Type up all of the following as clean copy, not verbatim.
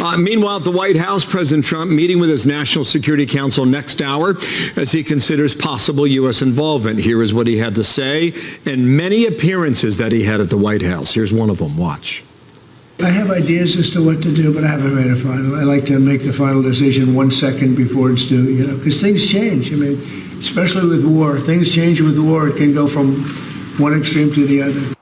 Meanwhile, at the White House, President Trump meeting with his National Security Council next hour as he considers possible U.S. involvement. Here is what he had to say and many appearances that he had at the White House. Here's one of them. Watch. I have ideas as to what to do, but I haven't made a final. I like to make the final decision 1 second before it's due, because things change. I mean, especially with war. Things change with war. It can go from one extreme to the other.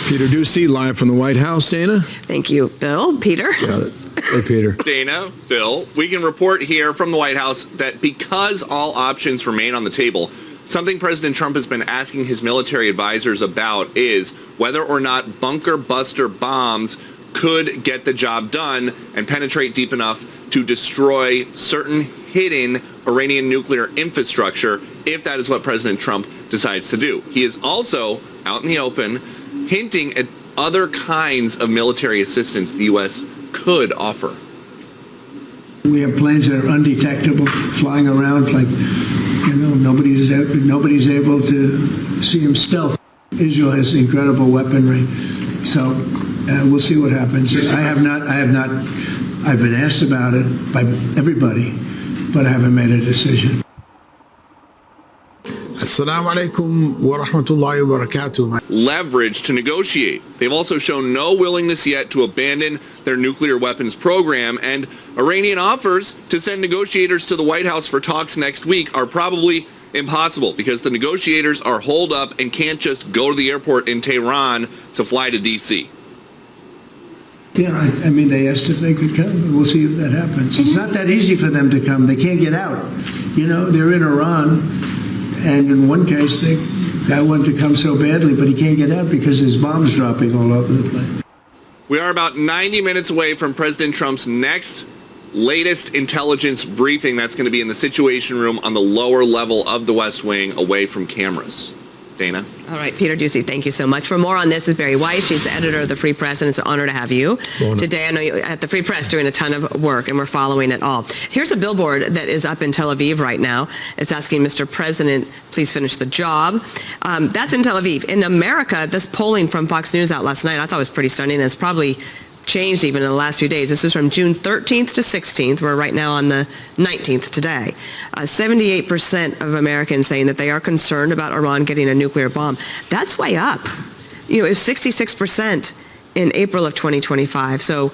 Peter Doocy, live from the White House. Dana? Thank you, Bill. Peter? Got it. Hey, Peter. Dana, Bill, we can report here from the White House that because all options remain on the table, something President Trump has been asking his military advisors about is whether or not bunker buster bombs could get the job done and penetrate deep enough to destroy certain hidden Iranian nuclear infrastructure if that is what President Trump decides to do. He is also out in the open hinting at other kinds of military assistance the U.S. could offer. We have planes that are undetectable, flying around like, nobody's able to see them stealth. Israel has incredible weaponry, so we'll see what happens. I've been asked about it by everybody, but I haven't made a decision. Assalamu alaikum wa rahmatullahi wa barakatuh. Leverage to negotiate. They've also shown no willingness yet to abandon their nuclear weapons program, and Iranian offers to send negotiators to the White House for talks next week are probably impossible because the negotiators are holed up and can't just go to the airport in Tehran to fly to D.C. Yeah, I mean, they asked if they could come. We'll see if that happens. It's not that easy for them to come. They can't get out. They're in Iran. And in one case, the guy wanted to come so badly, but he can't get out because his bombs dropping all over the place. We are about 90 minutes away from President Trump's latest intelligence briefing. That's going to be in the Situation Room on the lower level of the West Wing, away from cameras. Dana? All right, Peter Doocy, thank you so much. For more on this is Bari Weiss. She's the editor of The Free Press, and it's an honor to have you today. I know you're at The Free Press doing a ton of work, and we're following it all. Here's a billboard that is up in Tel Aviv right now. It's asking, Mr. President, please finish the job. That's in Tel Aviv. In America, this polling from Fox News out last night, I thought was pretty stunning, and it's probably changed even in the last few days. This is from June 13th to 16th. We're right now on the 19th today. 78% of Americans saying that they are concerned about Iran getting a nuclear bomb. That's way up. It was 66% in April of 2025. So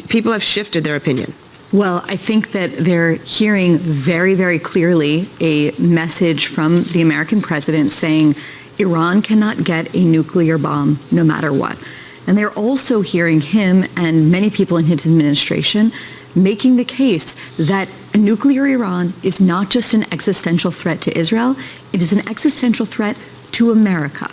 people have shifted their opinion. Well, I think that they're hearing very, very clearly a message from the American president saying Iran cannot get a nuclear bomb no matter what. And they're also hearing him and many people in his administration making the case that a nuclear Iran is not just an existential threat to Israel, it is an existential threat to America.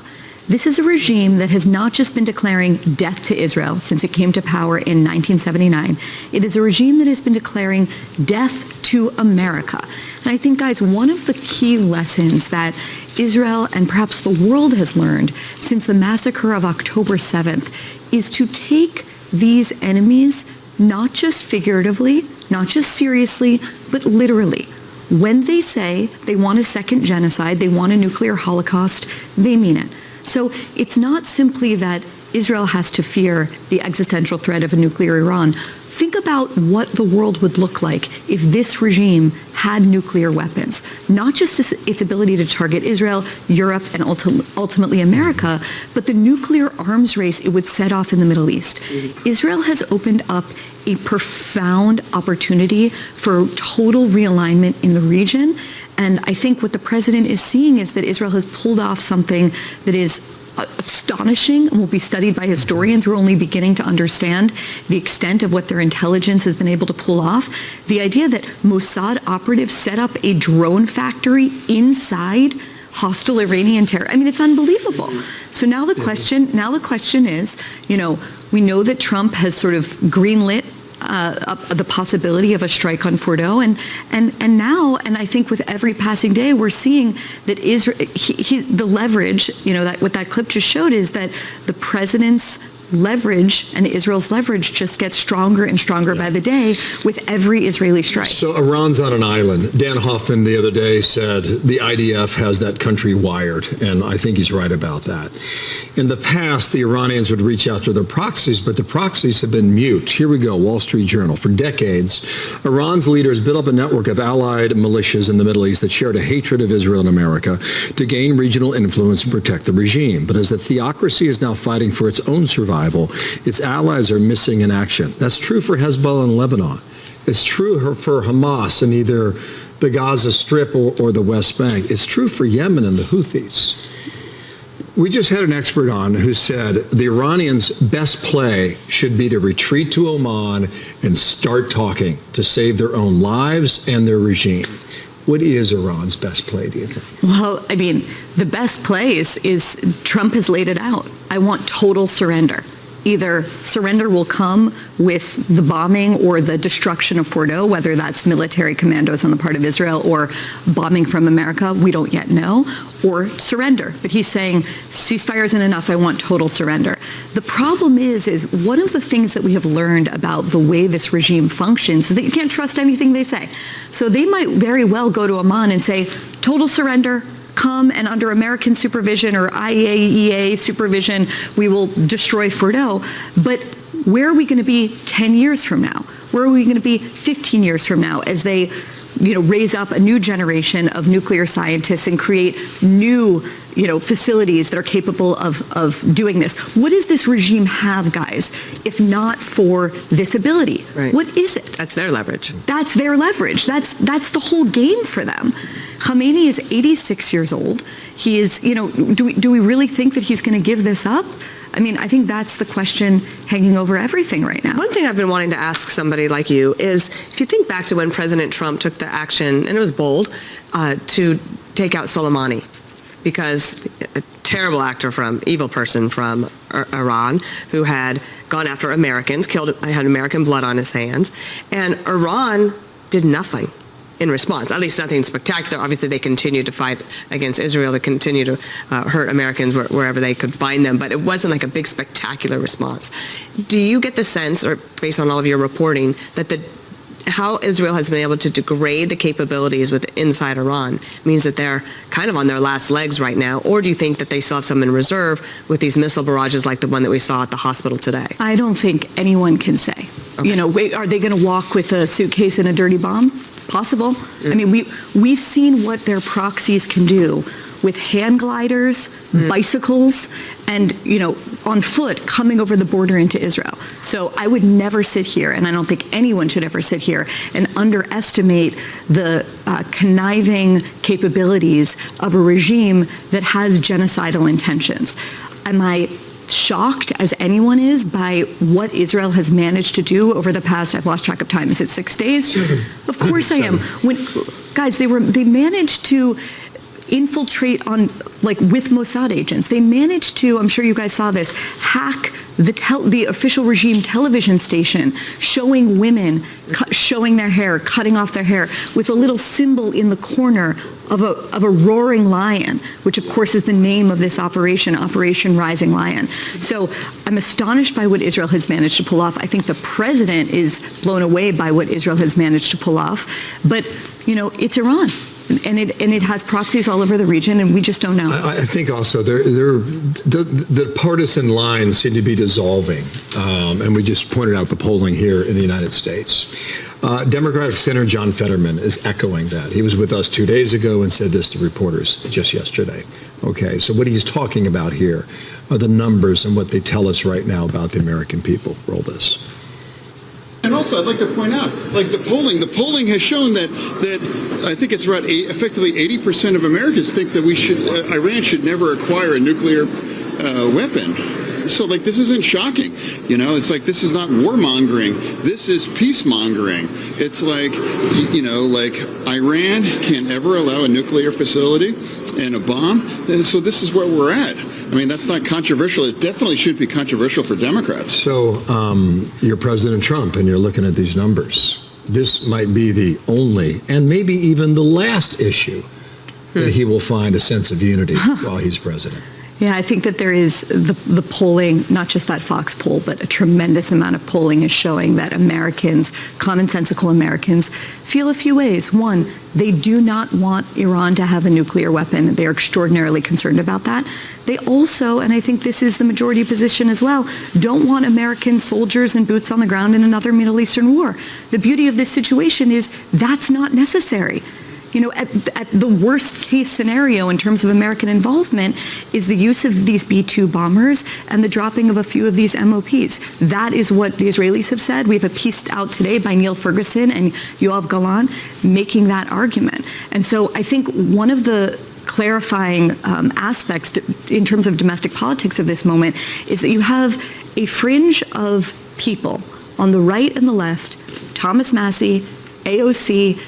This is a regime that has not just been declaring death to Israel since it came to power in 1979. It is a regime that has been declaring death to America. And I think, guys, one of the key lessons that Israel and perhaps the world has learned since the massacre of October 7th is to take these enemies not just figuratively, not just seriously, but literally. When they say they want a second genocide, they want a nuclear holocaust, they mean it. So it's not simply that Israel has to fear the existential threat of a nuclear Iran. Think about what the world would look like if this regime had nuclear weapons, not just its ability to target Israel, Europe, and ultimately America, but the nuclear arms race it would set off in the Middle East. Israel has opened up a profound opportunity for total realignment in the region. And I think what the president is seeing is that Israel has pulled off something that is astonishing and will be studied by historians who are only beginning to understand the extent of what their intelligence has been able to pull off. The idea that Mossad operatives set up a drone factory inside hostile Iranian terror. I mean, it's unbelievable. So now the question is, we know that Trump has sort of greenlit the possibility of a strike on Fordo, and now, and I think with every passing day, we're seeing that the leverage, that what that clip just showed is that the president's leverage and Israel's leverage just gets stronger and stronger by the day with every Israeli strike. So Iran's on an island. Dan Hoffman the other day said the IDF has that country wired, and I think he's right about that. In the past, the Iranians would reach out to their proxies, but the proxies have been mute. Here we go, Wall Street Journal. For decades, Iran's leaders built up a network of allied militias in the Middle East that shared a hatred of Israel and America to gain regional influence and protect the regime. But as the theocracy is now fighting for its own survival, its allies are missing in action. That's true for Hezbollah in Lebanon. It's true for Hamas in either the Gaza Strip or the West Bank. It's true for Yemen and the Houthis. We just had an expert on who said the Iranians' best play should be to retreat to Oman and start talking to save their own lives and their regime. What is Iran's best play, do you think? Well, I mean, the best play is Trump has laid it out. I want total surrender. Either surrender will come with the bombing or the destruction of Fordo, whether that's military commandos on the part of Israel or bombing from America, we don't yet know, or surrender. But he's saying ceasefire isn't enough, I want total surrender. The problem is one of the things that we have learned about the way this regime functions is that you can't trust anything they say. So they might very well go to Amman and say, total surrender, come and under American supervision or IAEA supervision, we will destroy Fordo. But where are we going to be 10 years from now? Where are we going to be 15 years from now as they, raise up a new generation of nuclear scientists and create new, facilities that are capable of doing this? What does this regime have, guys, if not for this ability? Right. What is it? That's their leverage. That's their leverage. That's the whole game for them. Khamenei is 86 years old. He is, do we really think that he's going to give this up? I mean, I think that's the question hanging over everything right now. One thing I've been wanting to ask somebody like you is, if you think back to when President Trump took the action, and it was bold, to take out Soleimani, because a terrible actor evil person from Iran who had gone after Americans, had American blood on his hands, and Iran did nothing in response, at least nothing spectacular. Obviously, they continued to fight against Israel. They continued to hurt Americans wherever they could find them, but it wasn't like a big spectacular response. Do you get the sense, or based on all of your reporting, that how Israel has been able to degrade the capabilities inside Iran means that they're kind of on their last legs right now? Or do you think that they still have some in reserve with these missile barrages like the one that we saw at the hospital today? I don't think anyone can say. Okay. Are they going to walk with a suitcase and a dirty bomb? Possible. I mean, we've seen what their proxies can do with hand gliders, bicycles, and, on foot coming over the border into Israel. So I would never sit here, and I don't think anyone should ever sit here and underestimate the conniving capabilities of a regime that has genocidal intentions. Am I shocked, as anyone is, by what Israel has managed to do over the past, I've lost track of time, is it 6 days? 7. Of course I am. 7. Guys, they managed to infiltrate with Mossad agents. They managed to, I'm sure you guys saw this, hack the official regime television station, showing women showing their hair, cutting off their hair, with a little symbol in the corner of a roaring lion, which of course is the name of this operation, Operation Rising Lion. So I'm astonished by what Israel has managed to pull off. I think the president is blown away by what Israel has managed to pull off. But, it's Iran. And it has proxies all over the region, and we just don't know. I think also the partisan lines seem to be dissolving, and we just pointed out the polling here in the United States. Democratic Senator John Fetterman is echoing that. He was with us 2 days ago and said this to reporters just yesterday. Okay, so what he's talking about here are the numbers and what they tell us right now about the American people. Roll this. And also, I'd like to point out, the polling has shown that I think it's about effectively 80% of Americans thinks that Iran should never acquire a nuclear weapon. So, this isn't shocking. It's this is not warmongering. This is peacemongering. It's Iran can't ever allow a nuclear facility and a bomb. And so this is where we're at. I mean, that's not controversial. It definitely should be controversial for Democrats. So you're President Trump and you're looking at these numbers. This might be the only and maybe even the last issue that he will find a sense of unity while he's president. Yeah, I think that there is the polling, not just that Fox poll, but a tremendous amount of polling is showing that Americans, commonsensical Americans, feel a few ways. One, they do not want Iran to have a nuclear weapon. They are extraordinarily concerned about that. They also, and I think this is the majority position as well, don't want American soldiers and boots on the ground in another Middle Eastern war. The beauty of this situation is that's not necessary. You know, at the worst case scenario in terms of American involvement is the use of these B-2 bombers and the dropping of a few of these MOPs. That is what the Israelis have said. We have a piece out today by Neil Ferguson and Yoav Galan making that argument. And so I think one of the clarifying aspects in terms of domestic politics of this moment is that you have a fringe of people on the right and the left, Thomas Massie, AOC,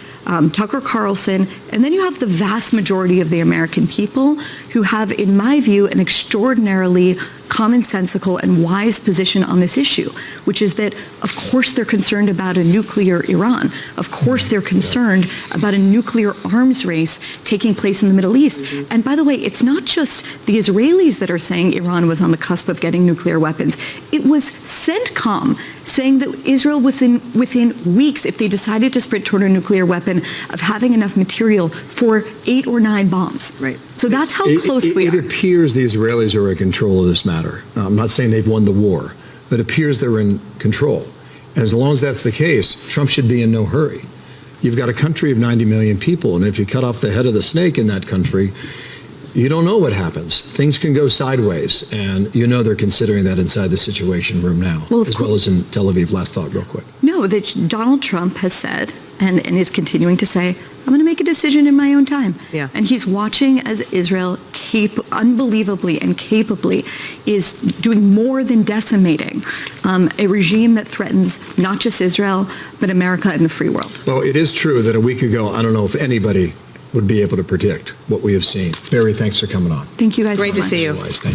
Tucker Carlson, and then you have the vast majority of the American people who have, in my view, an extraordinarily commonsensical and wise position on this issue, which is that, of course, they're concerned about a nuclear Iran. Of course, they're concerned about a nuclear arms race taking place in the Middle East. And by the way, it's not just the Israelis that are saying Iran was on the cusp of getting nuclear weapons. It was CENTCOM saying that Israel was within weeks, if they decided to sprint toward a nuclear weapon, of having enough material for 8 or 9 bombs. Right. So that's how close we It are. appears the Israelis are in control of this matter. I'm not saying they've won the war, but it appears they're in control. And as long as that's the case, Trump should be in no hurry. You've got a country of 90 million people, and if you cut off the head of the snake in that country, you don't know what happens. Things can go sideways, and you know they're considering that inside the Situation Room now, Well, of as well as in Tel Aviv. Last thought, real quick. No, that Donald Trump has said and is continuing to say, I'm going to make a decision in my own time. Yeah. And he's watching as Israel unbelievably and capably is doing more than decimating a regime that threatens not just Israel, but America and the free world. Well, it is true that a week ago, I don't know if anybody would be able to predict what we have seen. Barry, thanks for coming on. Thank you guys Great so to see much. you. Otherwise, thank you.